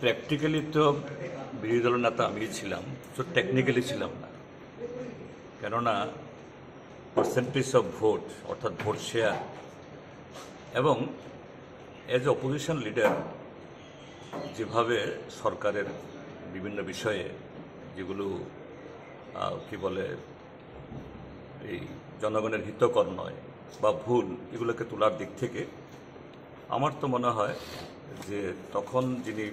Practically তো বিরোধী দলের নেতা আমি ছিলাম, তো টেকনিক্যালি ছিলাম না। কেননা পার্সেন্টেজ অফ ভোট অর্থাৎ ভোট শেয়ার এবং এজ অপোজিশন লিডার যেভাবে সরকারের বিভিন্ন বিষয়ে যেগুলো কি বলে এই জনগণের হিতকর নয় বা ভুল, এগুলোকে তোলার দিক থেকে আমার তো মনে হয় যে তখন যিনি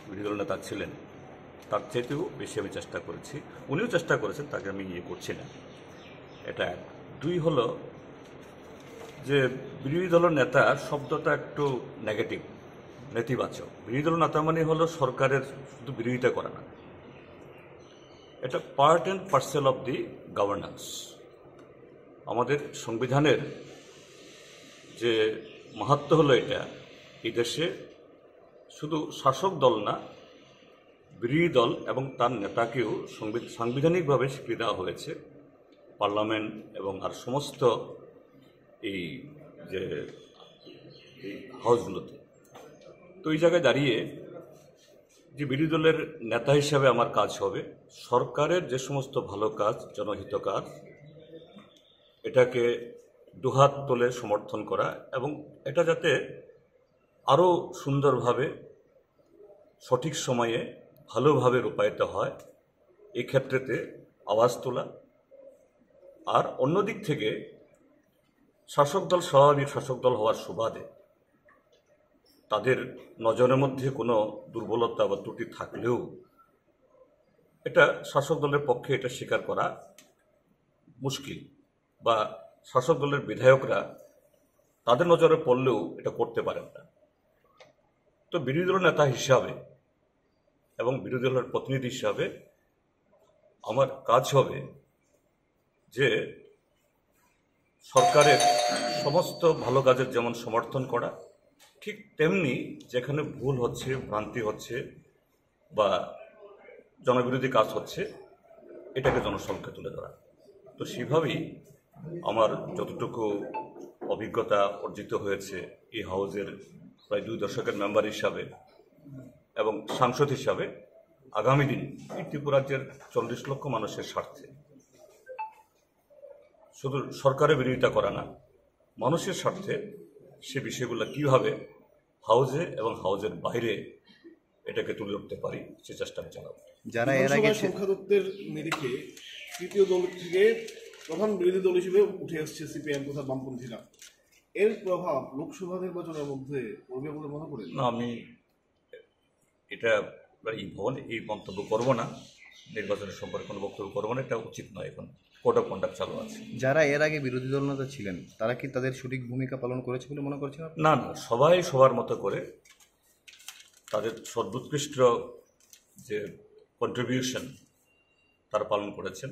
বিরোধী দল নেতা ছিলেন তার চাইতেও বেশি আমি চেষ্টা করেছি। উনিও চেষ্টা করেছেন, তাকে আমি করছি না। এটা এক। দুই হলো যে বিরোধী দলের নেতা শব্দটা একটু নেগেটিভ, নেতিবাচক। বিরোধী দলের নেতা মানে হলো সরকারের শুধু বিরোধিতা করে না, এটা part and parcel of the governance. আমাদের সংবিধানের যে মাহাত্ম্য হলো এটা, এই দেশে শুধু শাসক দল না, বিরোধী দল এবং তার নেতাকেও সাংবিধানিকভাবে স্বীকৃতি দেওয়া হয়েছে পার্লামেন্ট এবং আর সমস্ত এই যে এই হাউসগুলোতে। তো এই জায়গায় দাঁড়িয়ে যে বিরোধী দলের নেতা হিসাবে আমার কাজ হবে সরকারের যে সমস্ত ভালো কাজ, জনহিত কাজ, এটাকে দুহাত তোলে সমর্থন করা এবং এটা যাতে আরও সুন্দরভাবে সঠিক সময়ে ভালোভাবে রূপায়িত হয় এই ক্ষেত্রেতে আওয়াজ তোলা। আর অন্যদিক থেকে শাসক দল স্বাভাবিক শাসক দল হওয়ার সুবাদে তাদের নজরের মধ্যে কোনো দুর্বলতা বা ত্রুটি থাকলেও এটা শাসক দলের পক্ষে এটা স্বীকার করা মুশকিল, বা শাসক দলের বিধায়করা তাদের নজরে পড়লেও এটা করতে পারেন না। তো বিরোধী দলের নেতা হিসাবে এবং বিরোধী দলের প্রতিনিধি হিসাবে আমার কাজ হবে যে সরকারের সমস্ত ভালো কাজের যেমন সমর্থন করা, ঠিক তেমনি যেখানে ভুল হচ্ছে, ভ্রান্তি হচ্ছে বা জনবিরোধী কাজ হচ্ছে এটাকে জনসমক্ষে তুলে ধরা। তো সেভাবেই আমার যতটুকু অভিজ্ঞতা অর্জিত হয়েছে এই হাউজের প্রায় 2 দশকের মেম্বার হিসাবে এবং সাংসদ হিসাবে, আগামী দিন এই ত্রিপুরা রাজ্যের 40 লক্ষ মানুষের স্বার্থে শুধু সরকারের বিরোধিতা করা না, মানুষের স্বার্থে সে বিষয়গুলো কীভাবে হাউজে এবং হাউজের বাইরে এটাকে তুলে উঠতে পারি সে চেষ্টা আমি চালাবো। যারা এর আগে সংখ্যাতত্ত্বের নিরিখে তৃতীয় দল থেকে প্রধান বিরোধী দল হিসেবে উঠে আসছে সিপিআইএম তথা বামপন্থীরা, এর প্রভাব লোকসভা নির্বাচনের মধ্যে পড়বে বলে মনে করেন? না, আমি এটা এই মন্তব্য করব না, নির্বাচনের সম্পর্কে কোনো বক্তব্য করবো না, এটা উচিত নয়। এখন কোড অফ কন্ডাক্ট চালু আছে। যারা এর আগে বিরোধী দল নেতা ছিলেন তারা কি তাদের সঠিক ভূমিকা পালন করেছে বলে মনে করছেন? না না, সবাই সবার মতো করে তাদের সর্বোৎকৃষ্ট যে কন্ট্রিবিউশন তারা পালন করেছেন।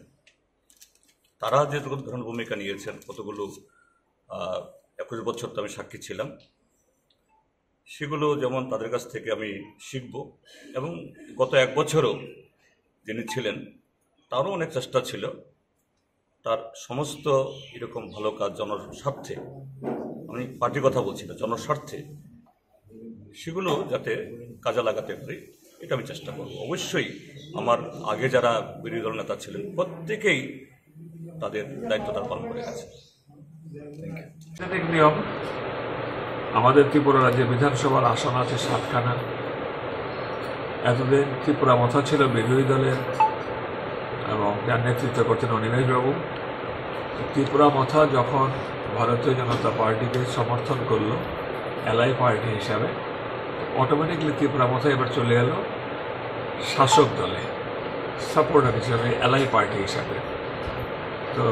তারা যে ধরনের ভূমিকা নিয়েছেন, কতগুলো 21 বছর তো আমি সাক্ষী ছিলাম, সেগুলো যেমন তাদের কাছ থেকে আমি শিখব এবং গত 1 বছরও যিনি ছিলেন তারও অনেক চেষ্টা ছিল তার সমস্ত এরকম ভালো কাজ জনস্বার্থে, আমি পার্টির কথা বলছি না, জনস্বার্থে সেগুলো যাতে কাজে লাগাতে পারি এটা আমি চেষ্টা করব। অবশ্যই আমার আগে যারা বিরোধী দল নেতা ছিলেন প্রত্যেকেই তাদের দায়িত্ব তারা পালন করে গেছে। নিয়ম, আমাদের ত্রিপুরা রাজ্যে বিধানসভার আসন আছে 7খানা। এতদিন ত্রিপুরা মথা ছিল বিরোধী দলের এবং যার নেতৃত্ব করতেন অনিমেষবাবু। ত্রিপুরা মথা যখন ভারতীয় জনতা পার্টিকে সমর্থন করলো এলআই পার্টি হিসাবে, অটোমেটিকলি ত্রিপুরা মথা এবার চলে গেল শাসক দলে সাপোর্টার হিসাবে, এলআই পার্টি হিসাবে। তো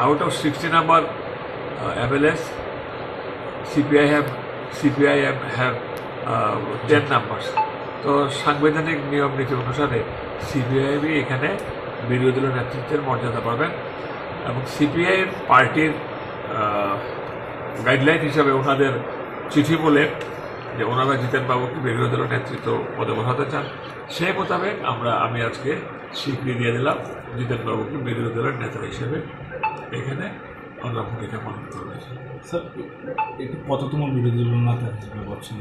out of 60 number MLS, CPIM have 10 numbers. তো সাংবিধানিক নিয়ম নীতি অনুসারে সিপিআইএমই এখানে বিরোধী দলের নেতৃত্বের মর্যাদা পাবেন এবং সিপিআইএম পার্টির গাইডলাইন হিসাবে ওনাদের চিঠি বলে যে ওনারা জিতেন বাবুকে বিরোধী দলের নেতৃত্ব পদে বসাতে চান, সেই মোতাবেক আমি আজকে স্বীকৃতি দিয়ে দিলাম জিতেন বাবুকে বিরোধী দলের নেতা হিসেবে এখানে আমরা ভূমিকা পালন করবে। স্যার, এটি কততম বিরোধী দল নেতা হিসেবে বলছেন?